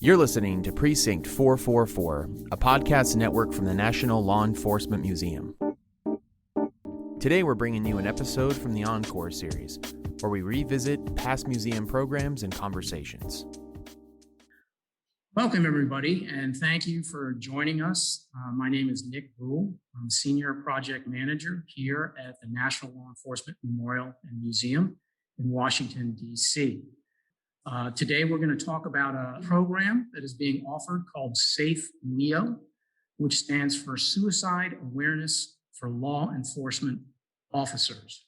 You're listening to Precinct 444, a podcast network from the National Law Enforcement Museum. Today we're bringing you an episode from the Encore series, where we revisit past museum programs and conversations. Welcome, everybody, and thank you for joining us. My name is Nick Breul. I'm Senior Project Manager here at the National Law Enforcement Memorial and Museum in Washington, D.C. Today, we're going to talk about a program that is being offered called SAFLEO, which stands for Suicide Awareness for Law Enforcement Officers.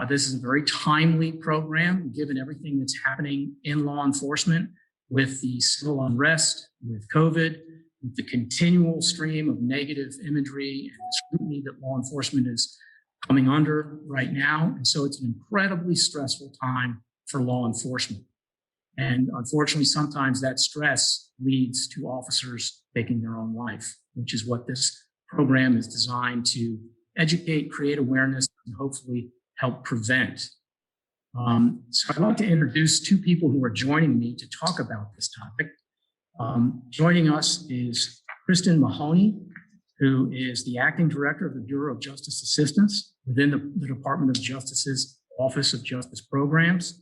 This is a very timely program, given everything that's happening in law enforcement with the civil unrest, with COVID, with the continual stream of negative imagery and scrutiny that law enforcement is coming under right now. And so it's an incredibly stressful time for law enforcement. And unfortunately, sometimes that stress leads to officers taking their own life, which is what this program is designed to educate, create awareness, and hopefully help prevent. So I'd like to introduce two people who are joining me to talk about this topic. Joining us is Kristen Mahoney, who is the Acting Director of the Bureau of Justice Assistance within the Department of Justice's Office of Justice Programs.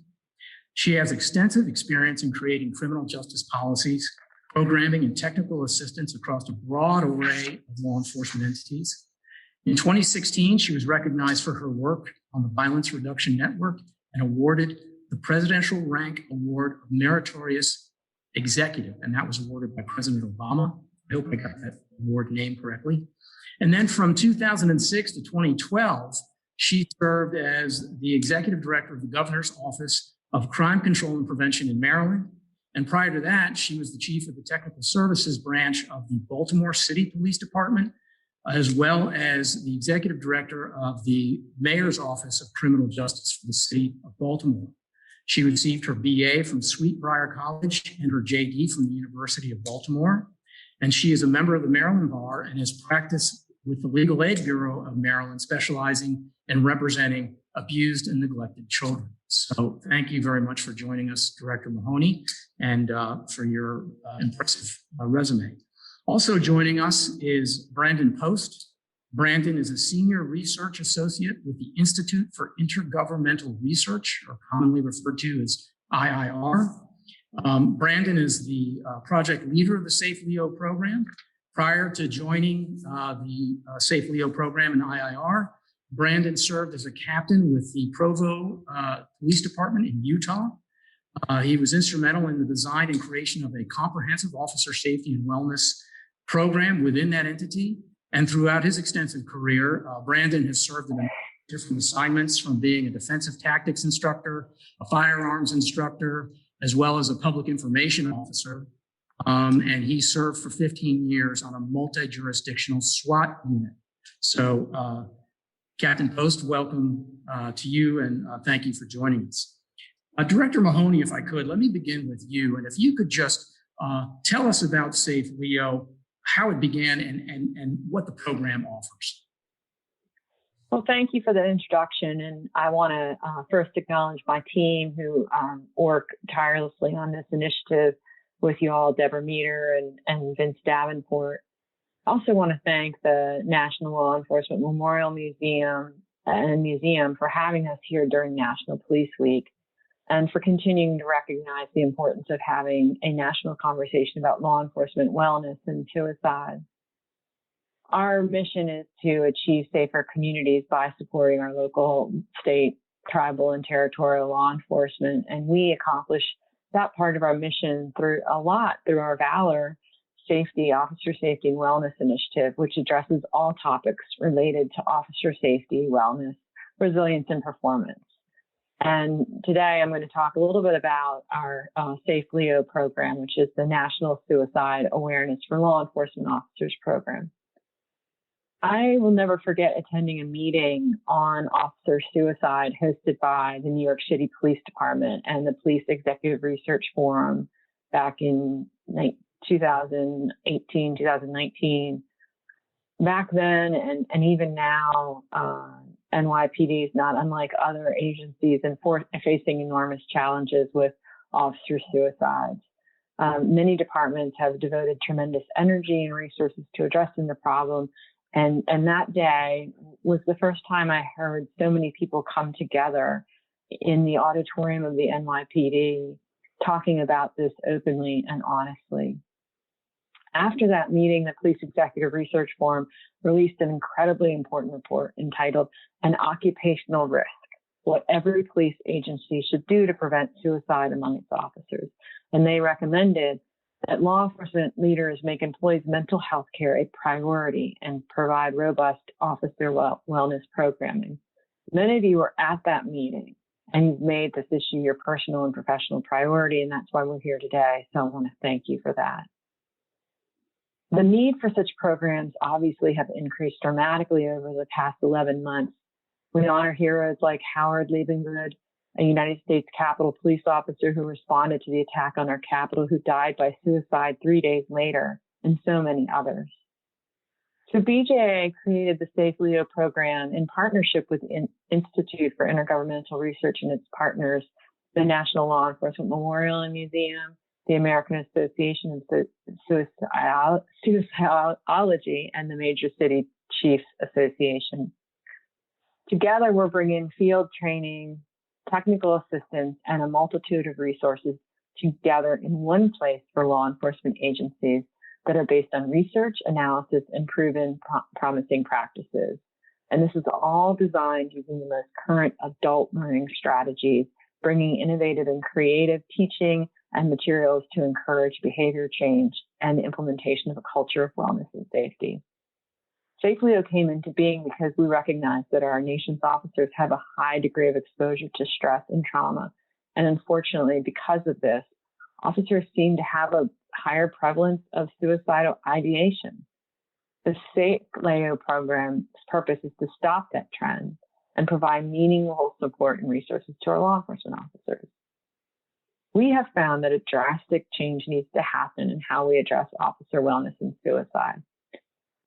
She has extensive experience in creating criminal justice policies, programming, and technical assistance across a broad array of law enforcement entities. In 2016, she was recognized for her work on the Violence Reduction Network and awarded the Presidential Rank Award of Meritorious Executive, and that was awarded by President Obama. I hope I got that award name correctly. And then from 2006 to 2012, she served as the Executive Director of the Governor's Office of Crime Control and Prevention in Maryland. And prior to that, she was the Chief of the Technical Services Branch of the Baltimore City Police Department, as well as the Executive Director of the Mayor's Office of Criminal Justice for the City of Baltimore. She received her BA from Sweetbriar College and her JD from the University of Baltimore. And she is a member of the Maryland Bar and has practiced with the Legal Aid Bureau of Maryland, specializing in representing abused and neglected children. So thank you very much for joining us, Director Mahoney, and for your impressive resume. Also joining us is Brandon Post. Brandon is a Senior Research Associate with the Institute for Intergovernmental Research, or commonly referred to as IIR. Brandon is the project leader of the SAFLEO program. Prior to joining the SAFLEO program in IIR, Brandon served as a captain with the Provo Police Department in Utah. He was instrumental in the design and creation of a comprehensive officer safety and wellness program within that entity. And throughout his extensive career, Brandon has served in different assignments, from being a defensive tactics instructor, a firearms instructor, as well as a public information officer. And he served for 15 years on a multi-jurisdictional SWAT unit. So, Captain Post, welcome to you, and thank you for joining us. Director Mahoney, if I could, let me begin with you. And if you could just tell us about SAFLEO, how it began, and what the program offers. Well, thank you for the introduction. And I want to first acknowledge my team who work tirelessly on this initiative with you all, Deborah Meter and Vince Davenport. I also want to thank the National Law Enforcement Memorial Museum for having us here during National Police Week, and for continuing to recognize the importance of having a national conversation about law enforcement wellness and suicide. Our mission is to achieve safer communities by supporting our local, state, tribal, and territorial law enforcement, and we accomplish that part of our mission through our Valor Safety, Officer Safety and Wellness Initiative, which addresses all topics related to officer safety, wellness, resilience, and performance. And today I'm going to talk a little bit about our SAFLEO program, which is the National Suicide Awareness for Law Enforcement Officers program. I will never forget attending a meeting on officer suicide hosted by the New York City Police Department and the Police Executive Research Forum back in 2018, 2019. Back then, and even now, NYPD is not unlike other agencies and facing enormous challenges with officer suicides. Many departments have devoted tremendous energy and resources to addressing the problem. And that day was the first time I heard so many people come together in the auditorium of the NYPD talking about this openly and honestly. After that meeting, the Police Executive Research Forum released an incredibly important report entitled An Occupational Risk: What Every Police Agency Should Do to Prevent Suicide Among Its Officers. And they recommended that law enforcement leaders make employees' mental health care a priority and provide robust officer wellness programming. Many of you were at that meeting, and you've made this issue your personal and professional priority, and that's why we're here today. So I want to thank you for that. The need for such programs obviously have increased dramatically over the past 11 months. We honor heroes like Howard Liebengood, a United States Capitol police officer who responded to the attack on our Capitol, who died by suicide 3 days later, and so many others. So BJA created the SAFLEO program in partnership with the Institute for Intergovernmental Research and its partners, the National Law Enforcement Memorial and Museum, the American Association of Suicidology, and the Major City Chiefs Association. Together, we're bringing field training, technical assistance, and a multitude of resources together in one place for law enforcement agencies that are based on research, analysis, and proven promising practices. And this is all designed using the most current adult learning strategies, bringing innovative and creative teaching and materials to encourage behavior change and the implementation of a culture of wellness and safety. SAFLEO came into being because we recognize that our nation's officers have a high degree of exposure to stress and trauma. And unfortunately, because of this, officers seem to have a higher prevalence of suicidal ideation. The SAFLEO program's purpose is to stop that trend and provide meaningful support and resources to our law enforcement officers. We have found that a drastic change needs to happen in how we address officer wellness and suicide.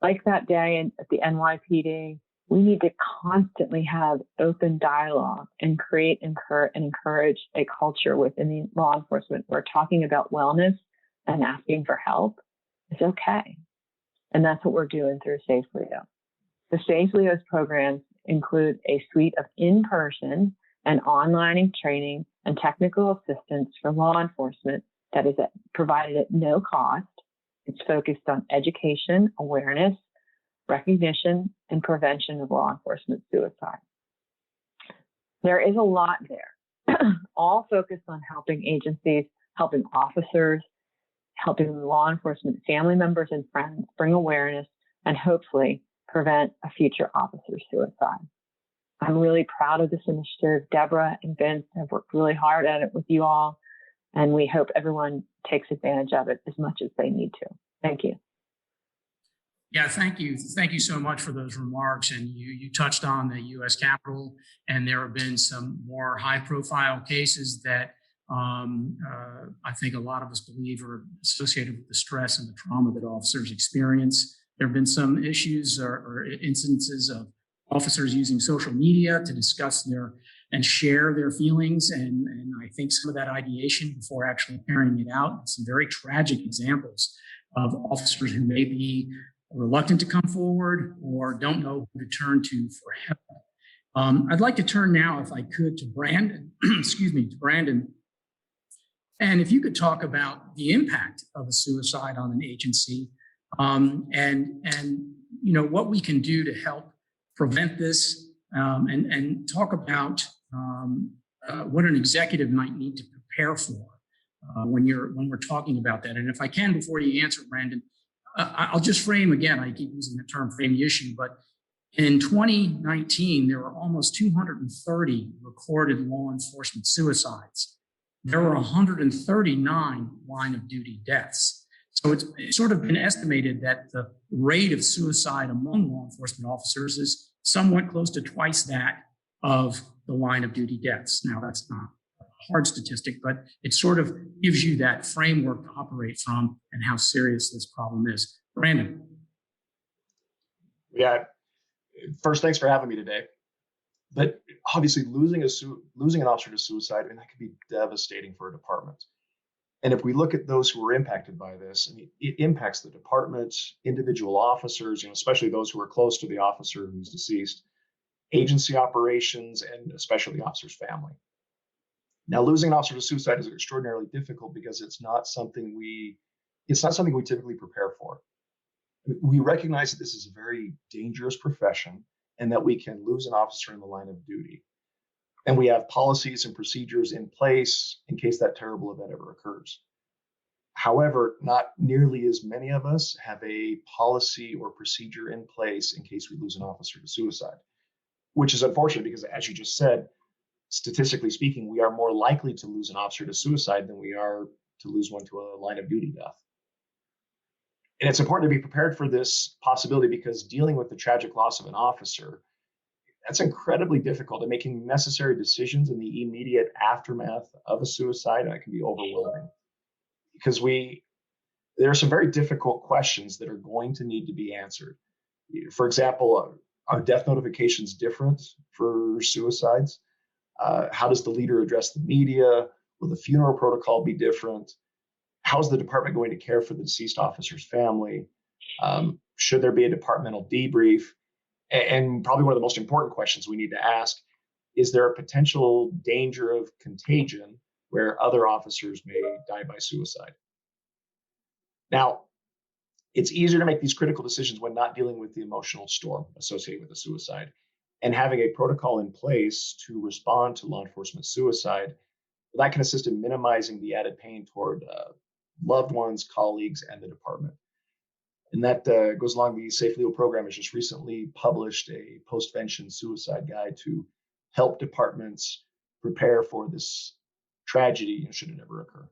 Like that day at the NYPD, we need to constantly have open dialogue and create and encourage a culture within the law enforcement where talking about wellness and asking for help is okay. And that's what we're doing through SAFLEO. The SAFLEO's programs include a suite of in-person and online training and technical assistance for law enforcement that is provided at no cost. It's focused on education, awareness, recognition, and prevention of law enforcement suicide. There is a lot there, all focused on helping agencies, helping officers, helping law enforcement family members and friends bring awareness and hopefully prevent a future officer's suicide. I'm really proud of this initiative. Deborah and Vince have worked really hard at it with you all, and we hope everyone takes advantage of it as much as they need to. Thank you. Yeah, thank you. Thank you so much for those remarks. And you touched on the U.S. Capitol, and there have been some more high-profile cases that I think a lot of us believe are associated with the stress and the trauma that officers experience. There have been some issues or instances of officers using social media to discuss and share their feelings. And I think some of that ideation before actually carrying it out, some very tragic examples of officers who may be reluctant to come forward or don't know who to turn to for help. I'd like to turn now, if I could, to Brandon, to Brandon. And if you could talk about the impact of a suicide on an agency, and what we can do to help prevent this, and talk about what an executive might need to prepare for when we're talking about that. And if I can, before you answer, Brandon, I'll just frame again. I keep using the term frame the issue, but in 2019 there were almost 230 recorded law enforcement suicides. There were 139 line of duty deaths. So it's sort of been estimated that the rate of suicide among law enforcement officers is somewhat close to twice that of the line of duty deaths. Now, that's not a hard statistic, but it sort of gives you that framework to operate from and how serious this problem is. Brandon. Yeah. First, thanks for having me today. But obviously, losing an officer to suicide, that could be devastating for a department. And if we look at those who are impacted by this, I mean, it impacts the department, individual officers, especially those who are close to the officer who's deceased, agency operations, and especially the officer's family. Now, losing an officer to suicide is extraordinarily difficult because it's not something we typically prepare for. We recognize that this is a very dangerous profession and that we can lose an officer in the line of duty. And we have policies and procedures in place in case that terrible event ever occurs. However, not nearly as many of us have a policy or procedure in place in case we lose an officer to suicide, which is unfortunate because, as you just said, statistically speaking, we are more likely to lose an officer to suicide than we are to lose one to a line of duty death. And it's important to be prepared for this possibility because dealing with the tragic loss of an officer, that's incredibly difficult, and making necessary decisions in the immediate aftermath of a suicide, and it can be overwhelming because there are some very difficult questions that are going to need to be answered. For example, are death notifications different for suicides? How does the leader address the media? Will the funeral protocol be different? How is the department going to care for the deceased officer's family? Should there be a departmental debrief? And probably one of the most important questions we need to ask, is there a potential danger of contagion where other officers may die by suicide? Now, it's easier to make these critical decisions when not dealing with the emotional storm associated with a suicide. And having a protocol in place to respond to law enforcement suicide, that can assist in minimizing the added pain toward loved ones, colleagues, and the department. And that goes along. The SAFLEO program has just recently published a post-vention suicide guide to help departments prepare for this tragedy should it ever occur.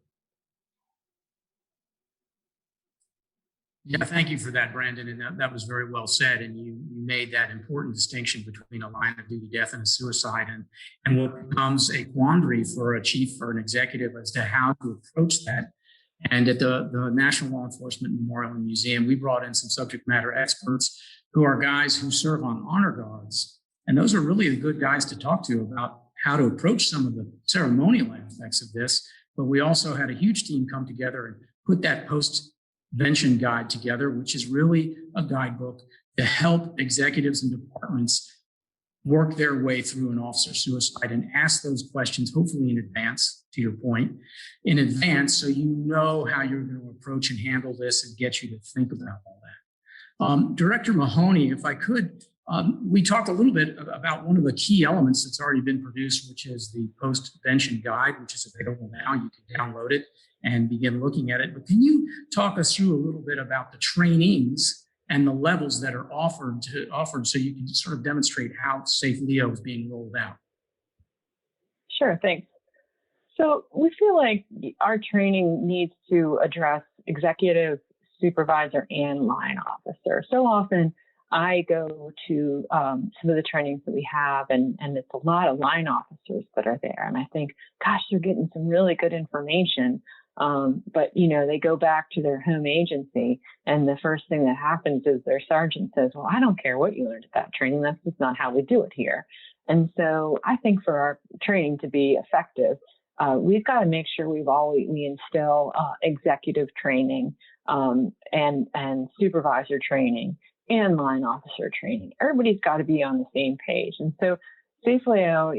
Yeah, thank you for that, Brandon. And that was very well said. And you made that important distinction between a line of duty death and a suicide, and what becomes a quandary for a chief or an executive as to how to approach that. And at the National Law Enforcement Memorial and Museum, we brought in some subject matter experts who are guys who serve on honor guards. And those are really the good guys to talk to about how to approach some of the ceremonial aspects of this. But we also had a huge team come together and put that post-vention guide together, which is really a guidebook to help executives and departments work their way through an officer suicide and ask those questions, hopefully in advance, to your point, in advance, so you know how you're going to approach and handle this and get you to think about all that. Director Mahoney, if I could, we talked a little bit about one of the key elements that's already been produced, which is the post-vention guide, which is available now. You can download it and begin looking at it. But can you talk us through a little bit about the trainings and the levels that are offered so you can sort of demonstrate how SAFLEO is being rolled out? Sure, thanks. So we feel like our training needs to address executive, supervisor, and line officer. So often I go to some of the trainings that we have, and it's a lot of line officers that are there. And I think, gosh, they're getting some really good information. But, they go back to their home agency, and the first thing that happens is their sergeant says, well, I don't care what you learned at that training. That's just not how we do it here. And so I think for our training to be effective, we've got to make sure we instill executive training and supervisor training and line officer training. Everybody's got to be on the same page. And so SAFLEO,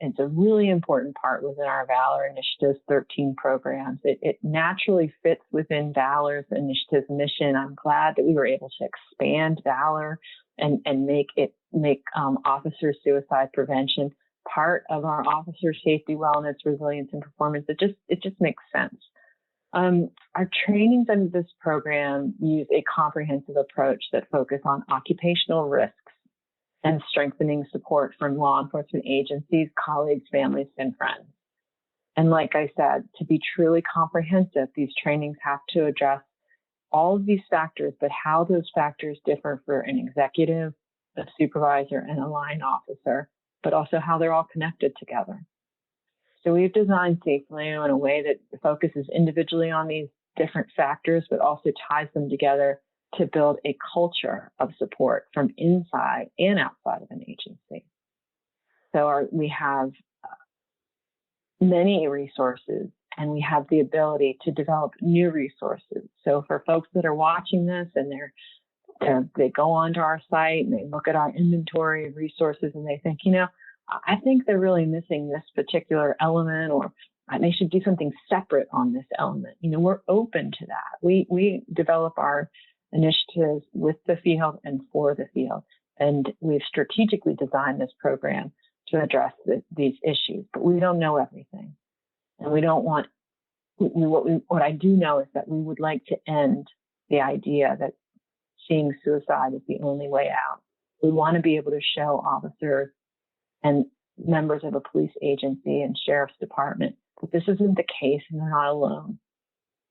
it's a really important part within our Valor Initiative's 13 programs. It naturally fits within Valor's Initiative's mission. I'm glad that we were able to expand Valor and make officer suicide prevention part of our officer safety, wellness, resilience, and performance. It just makes sense. Our trainings under this program use a comprehensive approach that focus on occupational risks and strengthening support from law enforcement agencies, colleagues, families, and friends. And like I said, to be truly comprehensive, these trainings have to address all of these factors, but how those factors differ for an executive, a supervisor, and a line officer, but also how they're all connected together. So we've designed SAFLEO in a way that focuses individually on these different factors, but also ties them together to build a culture of support from inside and outside of an agency. So we have many resources and we have the ability to develop new resources. So for folks that are watching this and they go onto our site and they look at our inventory of resources and they think, I think they're really missing this particular element, or they should do something separate on this element. We're open to that. We develop our initiatives with the field and for the field. And we've strategically designed this program to address these issues, but we don't know everything. And we don't want, what I do know is that we would like to end the idea that seeing suicide is the only way out. We want to be able to show officers and members of a police agency and sheriff's department that this isn't the case and they're not alone.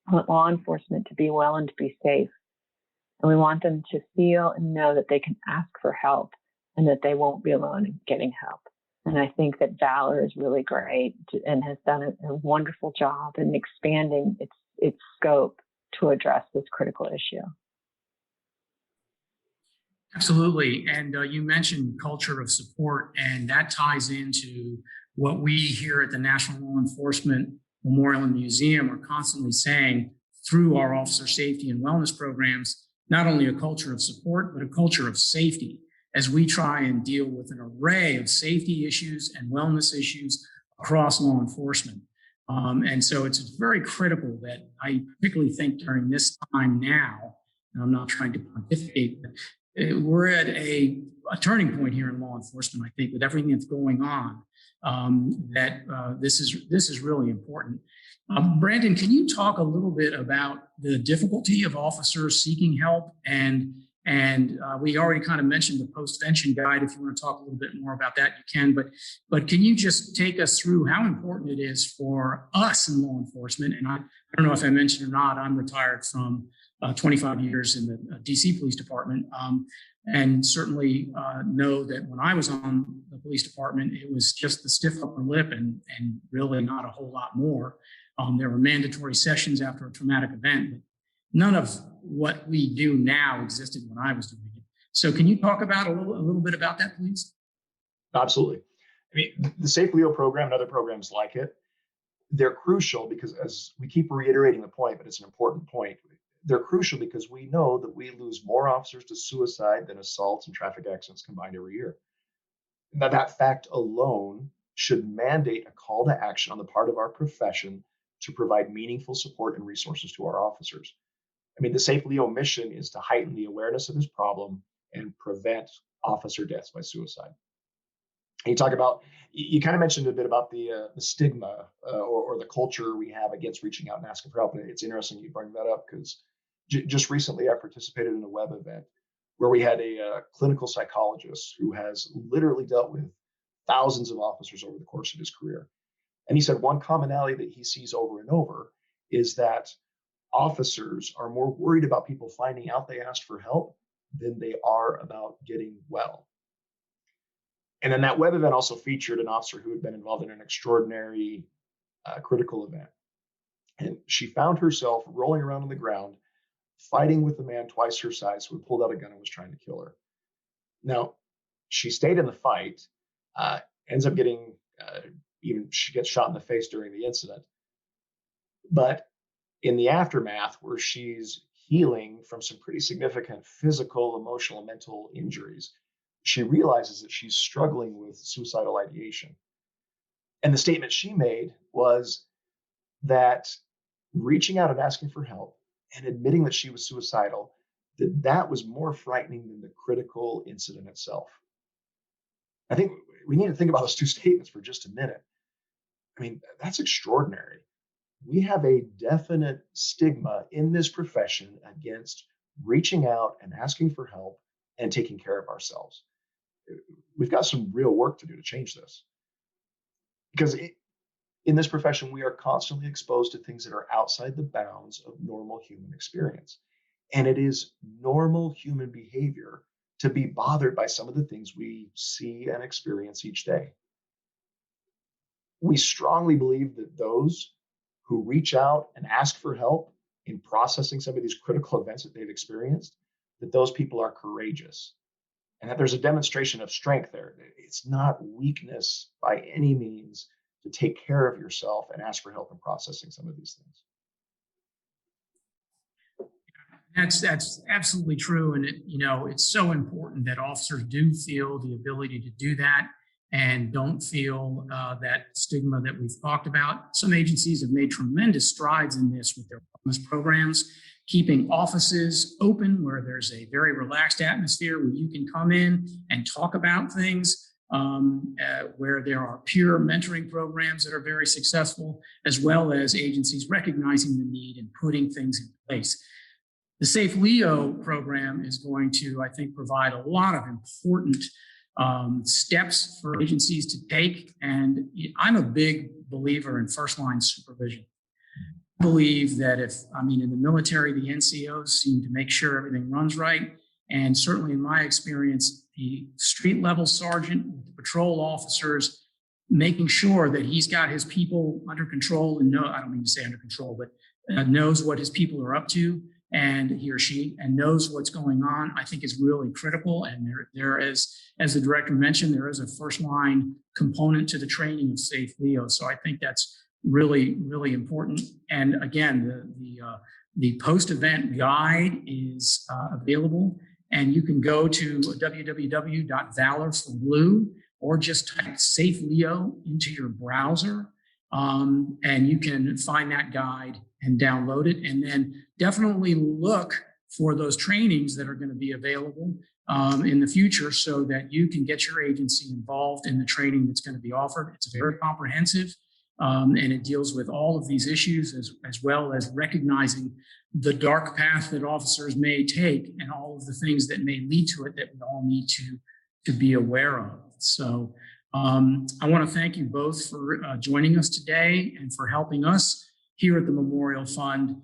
I want law enforcement to be well and to be safe. And we want them to feel and know that they can ask for help and that they won't be alone in getting help. And I think that Valor is really great and has done a wonderful job in expanding its scope to address this critical issue. Absolutely. And you mentioned culture of support, and that ties into what we here at the National Law Enforcement Memorial and Museum are constantly saying through our officer safety and wellness programs, not only a culture of support, but a culture of safety as we try and deal with an array of safety issues and wellness issues across law enforcement. And so it's very critical that I particularly think during this time now, and I'm not trying to pontificate, but we're at a turning point here in law enforcement, I think, with everything that's going on, this is really important. Brandon, can you talk a little bit about the difficulty of officers seeking help? And we already kind of mentioned the post-vention guide. If you want to talk a little bit more about that, you can. But can you just take us through how important it is for us in law enforcement? And I don't know if I mentioned or not, I'm retired from 25 years in the DC Police Department, and certainly know that when I was on the police department, it was just the stiff upper lip and really not a whole lot more. There were mandatory sessions after a traumatic event, but none of what we do now existed when I was doing it. So can you talk about a little bit about that, please? Absolutely. I mean, the SAFLEO program and other programs like it, they're crucial because, as we keep reiterating the point, but it's an important point, they're crucial because we know that we lose more officers to suicide than assaults and traffic accidents combined every year. Now, that fact alone should mandate a call to action on the part of our profession to provide meaningful support and resources to our officers. I mean, the SAFLEO mission is to heighten the awareness of this problem and prevent officer deaths by suicide. And you kind of mentioned a bit about the stigma or the culture we have against reaching out and asking for help. And it's interesting you bring that up because just recently I participated in a web event where we had a clinical psychologist who has literally dealt with thousands of officers over the course of his career. And he said one commonality that he sees over and over is that officers are more worried about people finding out they asked for help than they are about getting well. And then that web event also featured an officer who had been involved in an extraordinary critical event. And she found herself rolling around on the ground, fighting with a man twice her size who had pulled out a gun and was trying to kill her. Now, she stayed in the fight, ends up getting, she gets shot in the face during the incident. But in the aftermath, where she's healing from some pretty significant physical, emotional, and mental injuries, she realizes that she's struggling with suicidal ideation. And the statement she made was that reaching out and asking for help and admitting that she was suicidal, that was more frightening than the critical incident itself. I think we need to think about those two statements for just a minute. I mean, that's extraordinary. We have a definite stigma in this profession against reaching out and asking for help and taking care of ourselves. We've got some real work to do to change this. Because in this profession, we are constantly exposed to things that are outside the bounds of normal human experience. And it is normal human behavior to be bothered by some of the things we see and experience each day. We strongly believe that those who reach out and ask for help in processing some of these critical events that they've experienced, that those people are courageous and that there's a demonstration of strength there. It's not weakness by any means to take care of yourself and ask for help in processing some of these things. That's absolutely true. And it's so important that officers do feel the ability to do that and don't feel that stigma that we've talked about. Some agencies have made tremendous strides in this with their wellness programs, keeping offices open where there's a very relaxed atmosphere where you can come in and talk about things, where there are peer mentoring programs that are very successful, as well as agencies recognizing the need and putting things in place. The SAFLEO program is going to, I think, provide a lot of important steps for agencies to take. And I'm a big believer in first line supervision. I believe that in the military, the NCOs seem to make sure everything runs right. And certainly in my experience, the street level sergeant, the patrol officers, making sure that he's got his people under control and I don't mean to say under control, but knows what his people are up to, and he or she, and knows what's going on, I think is really critical. And there is, as the director mentioned, there is a first line component to the training of SAFLEO. So I think that's really, really important. And again, the post-event guide is available, and you can go to www.valorforblue or just type SAFLEO into your browser, and you can find that guide and download it. And then definitely look for those trainings that are going to be available in the future so that you can get your agency involved in the training that's going to be offered. It's very comprehensive, and it deals with all of these issues as well as recognizing the dark path that officers may take and all of the things that may lead to it that we all need to be aware of. So I want to thank you both for joining us today and for helping us here at the Memorial Fund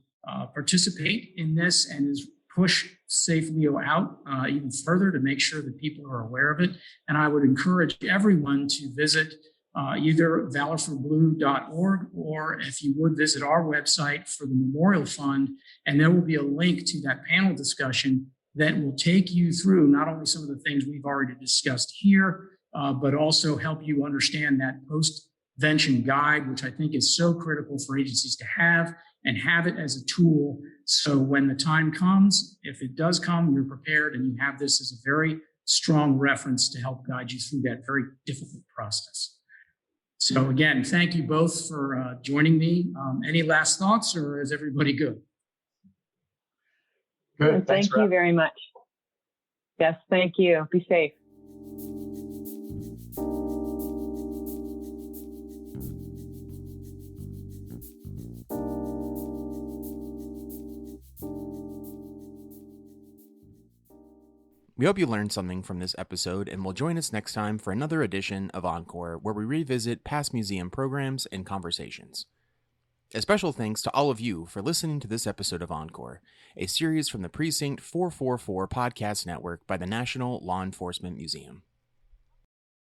participate in this and push SAFLEO out even further to make sure that people are aware of it. And I would encourage everyone to visit either valorforblue.org, or if you would visit our website for the Memorial Fund, and there will be a link to that panel discussion that will take you through not only some of the things we've already discussed here, but also help you understand that post-vention guide, which I think is so critical for agencies to have, and have it as a tool. So when the time comes, if it does come, you're prepared and you have this as a very strong reference to help guide you through that very difficult process. So again, thank you both for joining me. Any last thoughts, or is everybody good? Good. Thank you very much. Yes, thank you. Be safe. We hope you learned something from this episode and will join us next time for another edition of Encore, where we revisit past museum programs and conversations. A special thanks to all of you for listening to this episode of Encore, a series from the Precinct 444 podcast network by the National Law Enforcement Museum.